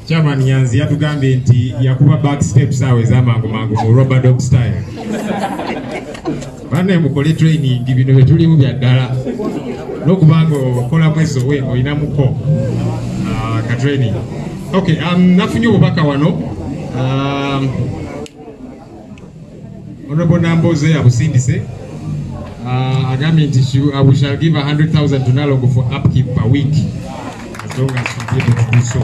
Chairman Nyanzi yatugambye nti yakuba back steps awe zamangu mangu mu rubber dog style. Bane mukole training bino betulimu bya ddala. N'okubanga okola mweso we olina muko ka training. Okay, nafunye obubaka wano. Honorable Namboze abusindise. Agambye nti we shall give 100,000 to Nalongo for upkeep per week as long as we be able to do so.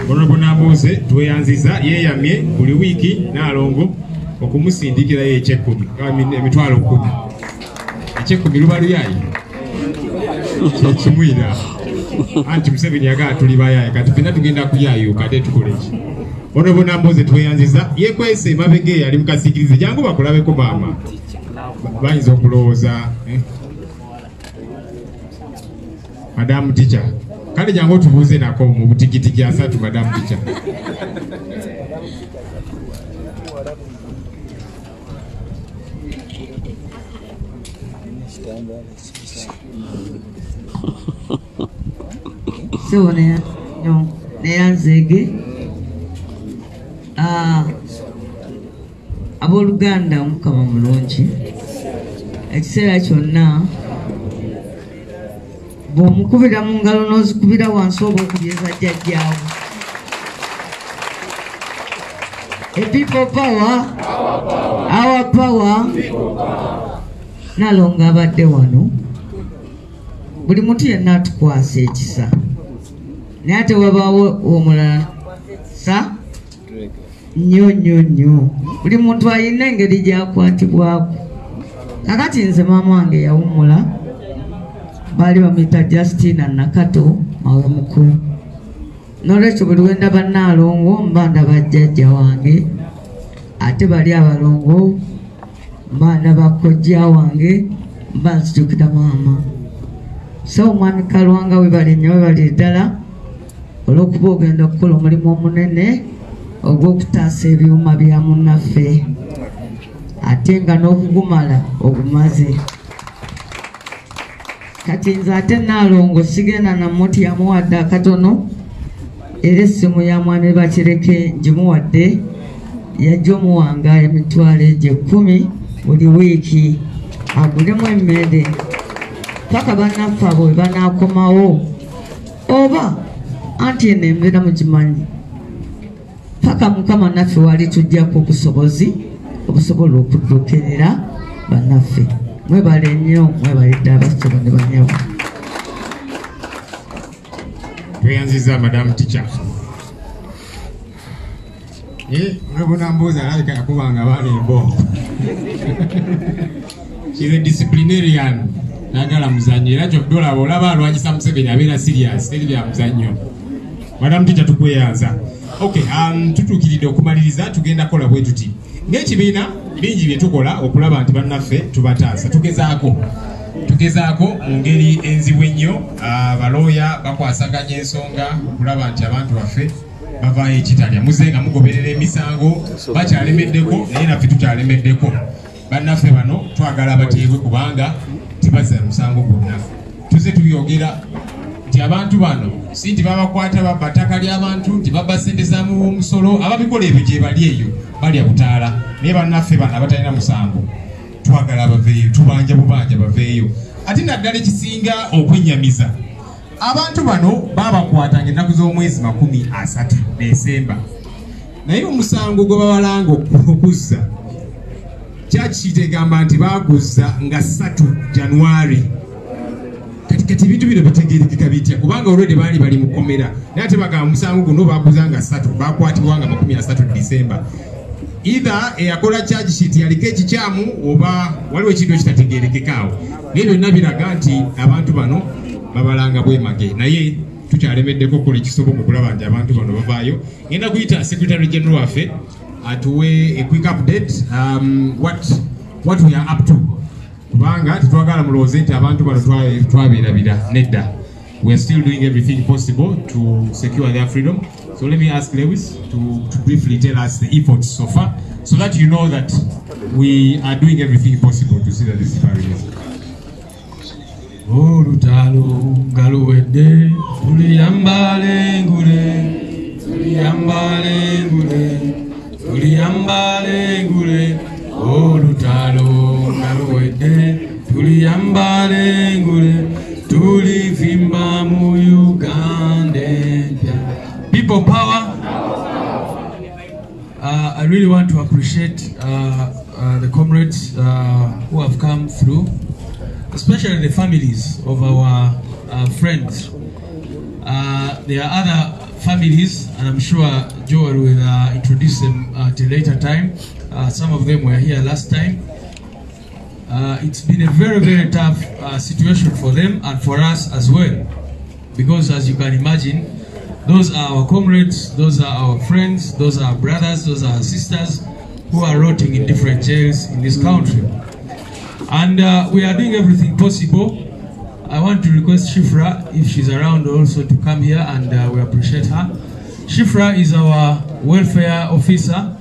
Honorable Namboze tweyanziza yeyamye buli wiki Nalongo okumusindikira ye check-10 emitwalo 10. Check-10 lubalu yayi. Kimwira. Anti Museveni yaga tuli bayaye kati fena tugenda kuyayo kade tukolechi. Honorable Namboze tweyanziza yekwese mabege yali mukasikirize jangu bakulabeko mama. Bayinza okulowooza Madam Teacher kale jangu tubuuze nako mu butikitiki asatu Madam Teacher. So neyanzege abooluganda Mukama mulungi ekiseera kyonna bw'omukubira mu ngalo n'ozikubira wansi oba okubyeza jjajjaawo. A people power, our power. Nalongo abadde wano buli muntu yenna atukwasa ekisa naye ate wabaawo omulala sa nnyo buli muntu alina engeri gyakwatibwako. Kakati nze maama wange yawummula baali bamuyita Justina Nakato mawe mukulu. N'olwekyo buli we ndaba Nalongo mba ndaba jjajja wange ate bali abalongo mba ndaba kojja wange mba nzijukira maama. So omwami Kalwanga webali nnyo webali ddala olw'okuba ogenda okukola omulimu omunene ogw'okutaasa ebyuma bya munnaffe ate nga n'okugumala ogumaze. Kati nze ate Nalongo sigenda namuti yamuwadde akatono era essimu ya mwami Bakireke ngimuwadde yajja omuwanga emitwalo egyo 10 buli wiiki agulemu emmere paka bannaffe abo bwe banaakomawo oba anti eno embeera mugimanyi paka Mukama naffe wali tujjako obusobozi obusobola okudduukirira bannaffe. Mwebale nnyo mwebale ddala basitolo ne banyawo. Tweyanziza Madam Teacher. Honorable Namboze alabika yakubanga abaana embongo. She's a disciplinarian. Nagala muzannyo era ky'oddola olaba alwanyisa Museveni abeera serious teri bya muzannyo. Madam Teacher tukweyanza. Okay, tutuukiridde okumaliriza tugenda kola bwe tuti. Ng'ekibiina bingi bye tukola okulaba nti bannaffe tubataasa. Tugezaako mu ngeri enzibu ennyo abalooya bakwasaganya ensonga okulaba nti abantu baffe bavaayo ekitalya. Muze nga mugoberera emisango bakyalemeddeko naye naffe tukyalemeddeko. Bannaffe bano twagala bateebwe kubanga tibazza musango gwonna. Tuze tubyogera nti abantu bano si nti babakwata babba ttaka ly'abantu nti babba ssente za omusolo ababikola ebyo gye bali eyo balya butaala naye bannaffe bano abatalina musango twagala baveeyo tubanja bubanja baveeyo. Ate naddala ekisinga okwennyamiza abantu bano babakwatanga ennaku z'omwezi 30 Desemba naye omusango gwe babalanga okuzza Church tegamba nti baguzza nga 3 January. Kati bintu bino bitegeerekeka bitya kubanga olwedde bali mukomera naye ate bagamba musango guno baguzza nga 3 bakwatibwa nga 13 December. Either eyakola charge sheet yaliko ekikyamu oba waliwo ekintu ekitategeerekekaawo naye byonna biraga nti abantu bano babalanga bwemage naye tukyalemeddeko okukola ekisoboka okulaba nti abantu bano bavaayo. Ngenda kuyita Secretary General waffe atuwe a quick update what we are up to kubanga tetwagala mulowooze nti abantu bano twabeerabira nedda. We are still doing everything possible to secure their freedom. So let me ask Lewis to briefly tell us the efforts so far so that you know that we are doing everything possible to see that this is olutalo ngaluwedde tuliyambale ngule olutalo ngaluwedde tuliyambale ngule tulivimba mu Uganda. People power. I really want to appreciate the comrades who have come through, especially the families of our friends. There are other families, and I'm sure Joel will introduce them at a later time. Some of them were here last time. It's been a very, very tough situation for them and for us as well, because as you can imagine, those are our comrades, those are our friends, those are our brothers, those are our sisters who are rotting in different jails in this country. And we are doing everything possible. I want to request Shifra, if she's around, also to come here, and we appreciate her. Shifra is our welfare officer.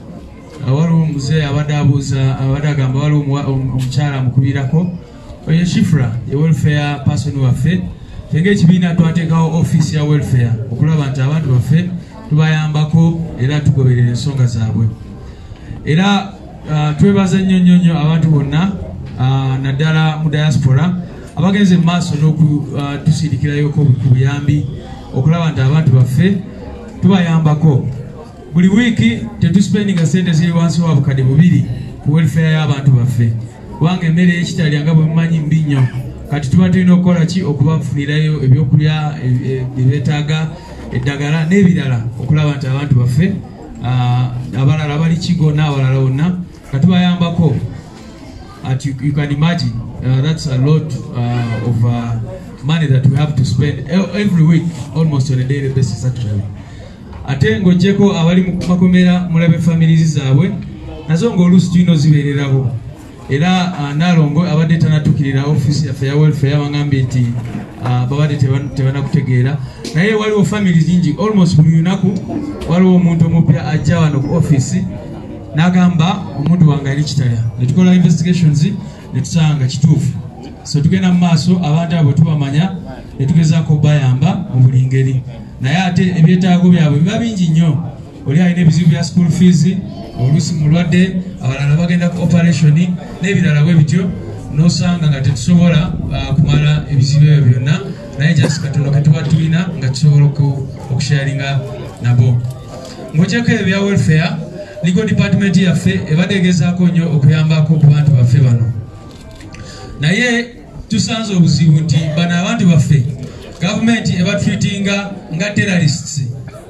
Shifra, a welfare person who have Tengeki bina twatekawo office ya welfare okulaba nti abantu baffe tubayambako era tugoberera ensonga zaabwe. Era twebaza nnyo abantu bonna naddala mu diaspora abagenze mu maaso n'okutusindikirayoko ku buyambi okulaba nti abantu baffe tubayambako. Buli wiiki tetuspendinga sente ziri wansi wa bukadde 2 ku welfare y'abantu baffe kubanga emmere y'ekitalya bwe mumanyi mbi nnyo. Kati tuba tulina okukola ki okubafunirayo ebyokulya ebyetaaga eddagala n'ebirala okulaba nti abantu baffe abalala bali kigona abalala wonna katubayambako. You can imagine that's a lot of money that we have to spend every week, almost on a daily basis actually. Ate ng'oggyeko abali mu makomera mulabe families zaabwe nazo ng'oluusi tulina ozibeererawo. Era Nalongo abadde tanatukirira office yaffe ya welfare bangambye nti babadde tebanakutegeera naye waliwo families nyingi almost buli lunaku waliwo omuntu omupya ajja wano ku office n'agamba omuntu wange ali kitalya. Ne tukola investigations ne tusanga kituufu, so tugenda mu maaso abantu abo tubamanya ne tugezaako bayamba mu buli ngeri. Naye ate ebyetaago byabwe biba bingi nnyo. Oli alina ebizibu bya school fees, oluusi mulwadde, abalala bagenda ku operation n'ebirala bwe bityo n'osanga nga tetusobola kumala ebizibu ebyo byonna, naye just katono ke tuba tulina nga tusobola okusharinga nabo. Ng'ogyeko ebya welfare, legal department yaffe ebadde egezaako nnyo okuyambako ku bantu baffe bano. Naye tusanze obuzibu nti bano abantu baffe gavumenti ebatreatinga nga terrorists.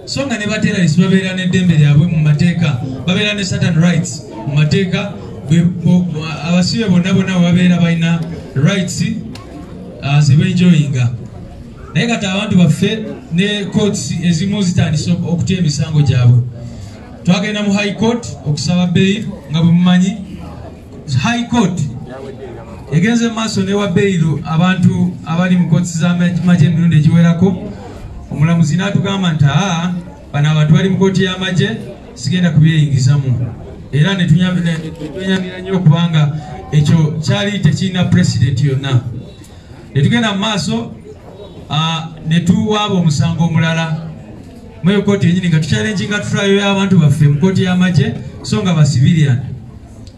So nga ne ba terrorists babeera n'eddembe lyabwe mu mateeka, babeera ne certain rights mu mateeka. Abasibe bonna babeera balina rights ze benjoyinga. Naye kati abantu baffe ne courts ezimu zitandise okutya emisango gyabwe. Twagenda mu high court okusaba bail nga bwe mumanyi. High court egenze maaso ne wa bail abantu abali mu courts z'amagye emirundi egiwerako. Omulamuzi n'atugamba nti bano abantu bali mu kooti y'amagye sigenda kubyeyingizamu. Era ne tunyamira nnyo okubanga ekyo kyali tekirina president yonna. Ne tugenda mu maaso ne tuwaaba omusango omulala mu kooti yennyini nga tukyalenjinga tufulayo y'abantu baffe mu kooti y'amagye so nga ba civilian.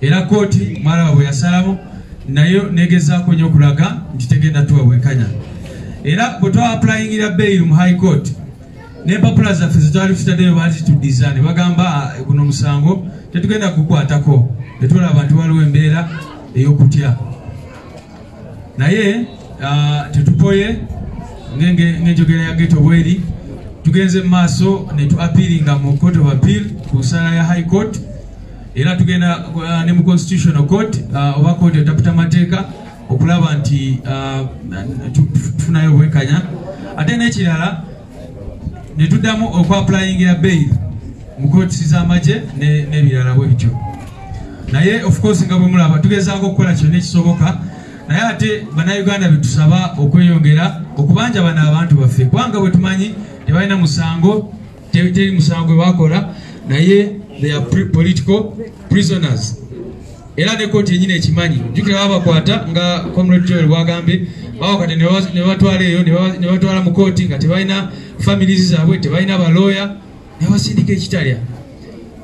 Era kooti mwalaba bwe yasalamu nayo negezaako nnyo okulaga nti tegenda tuwabwekanya. Era bwe twa applyingira bail mu high court n'empapula zaffe zetwali tutaddeyo baali tudizaane bagamba guno omusango tetugenda kukwatako, tetulaba nti waliwo embeera ey'okutya. Naye tetupoye ng'enjogera ya ghetto bweri, tugenze mu maaso ne tu appealinga mu court of appeal ku nsala ya high court. Era tugenda ne mu constitutional court oba court etaputa mateeka okulaba nti tufunayo obwekanya. Ate n'ekirala ne tuddamu okwapplyingira bail mu kooti z'amagye n'ebirala bwe bityo. Naye of course nga bwe mulaba tugezaako okukola kyonna ekisoboka, naye ate bannayuganda betusaba okweyongera okubanja bano abantu baffe kubanga bwe tumanyi tebalina musango, teri musango gwe bakola, naye they are political prisoners. era ne kooti yennyini ekimanyi jjukira babakwata nga Comrade Joel bwagambye babakwata ne batwala eyo ne batwala mu kooti nga tebalina families zaabwe tebalina balooya ne basindika ekitalya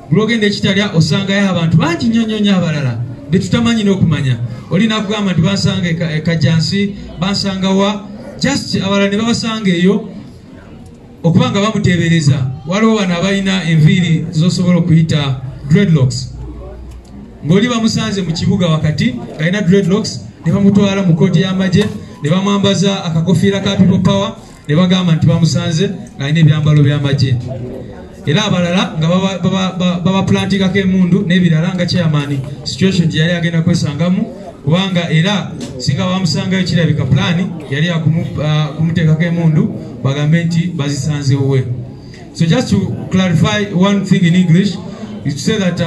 bulogenda ekitalya osangayo abantu bangi nnyo abalala betutamanyi n'okumanya olina kugamba nti bansanga ekajjansi bansangawa just abalala ne babasanga eyo okubanga bamuteebereza waliwo bano abalina enviiri zosobola okuyita dreadlocks ng'oli bamusanze mu kibuga wakati alina dreadlocks ne bamutwala mu kooti y'amagye ne bamwambaza akakofiira ka people power ne bagamba nti bamusanze ng'alina ebyambalo by'amagye era abalala nga babaplantingako emundu n'ebirala nga chairman situation gye yali agenda kwesangamu kubanga era singa bamusangayo kirabika plani yali yakumuteekako emundu bagambe nti bazisanzewowe. So just to clarify one thing in English is to say that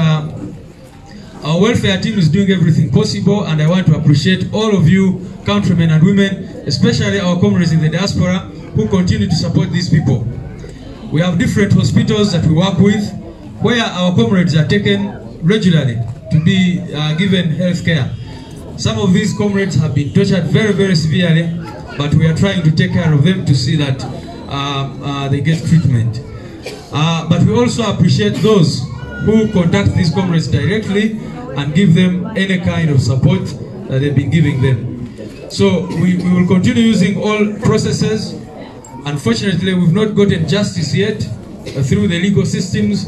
our welfare team is doing everything possible, and I want to appreciate all of you countrymen and women, especially our comrades in the diaspora who continue to support these people. We have different hospitals that we work with where our comrades are taken regularly to be given health care. Some of these comrades have been tortured very severely, but we are trying to take care of them to see that they get treatment. But we also appreciate those who contact these comrades directly and give them any kind of support that they've been giving them. So we will continue using all processes. Unfortunately, we've not gotten justice yet through the legal systems,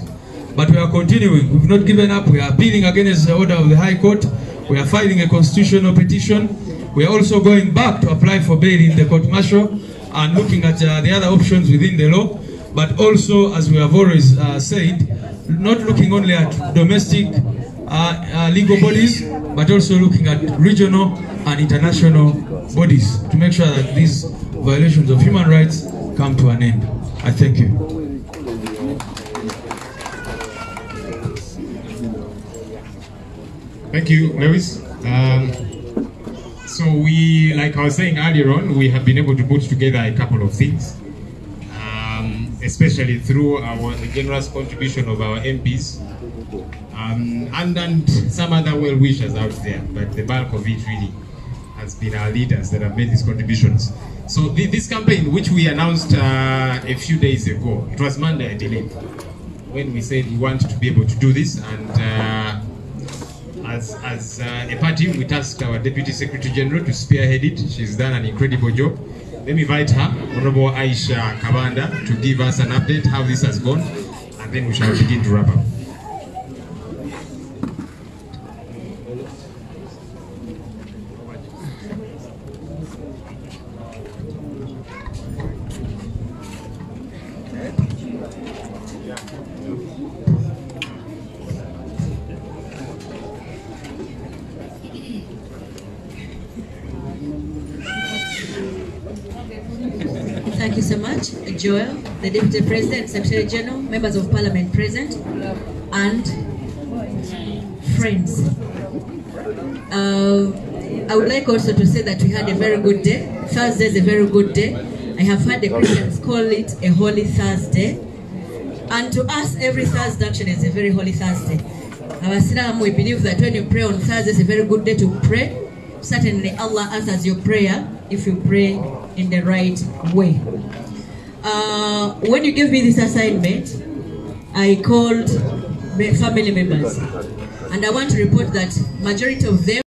but we are continuing. We've not given up. We are appealing against the order of the High Court. We are filing a constitutional petition. We are also going back to apply for bail in the court martial and looking at the other options within the law, but also, as we have always said, not looking only at domestic legal bodies, but also looking at regional and international bodies to make sure that these violations of human rights come to an end. I thank you. Thank you, Lewis. So we, like I was saying earlier on, we have been able to put together a couple of things, especially through the generous contribution of our MPs and some other well-wishers out there, but the bulk of it really has been our leaders that have made these contributions. So this campaign, which we announced a few days ago, it was Monday, I believe, when we said we want to be able to do this, and as a party, we tasked our Deputy Secretary General to spearhead it. She's done an incredible job. Let me invite her, Honorable Aisha Kabanda, to give us an update how this has gone, and then we shall begin to wrap up. Thank you so much, Joel, the Deputy President, Secretary General, members of Parliament present, and friends. I would like also to say that we had a very good day. Thursday is a very good day. I have heard the Christians call it a Holy Thursday. And to us, every Thursday actually is a very holy Thursday. Our Islam, we believe that when you pray on Thursday, it's a very good day to pray. Certainly, Allah answers your prayer if you pray in the right way. When you gave me this assignment, I called family members, and I want to report that majority of them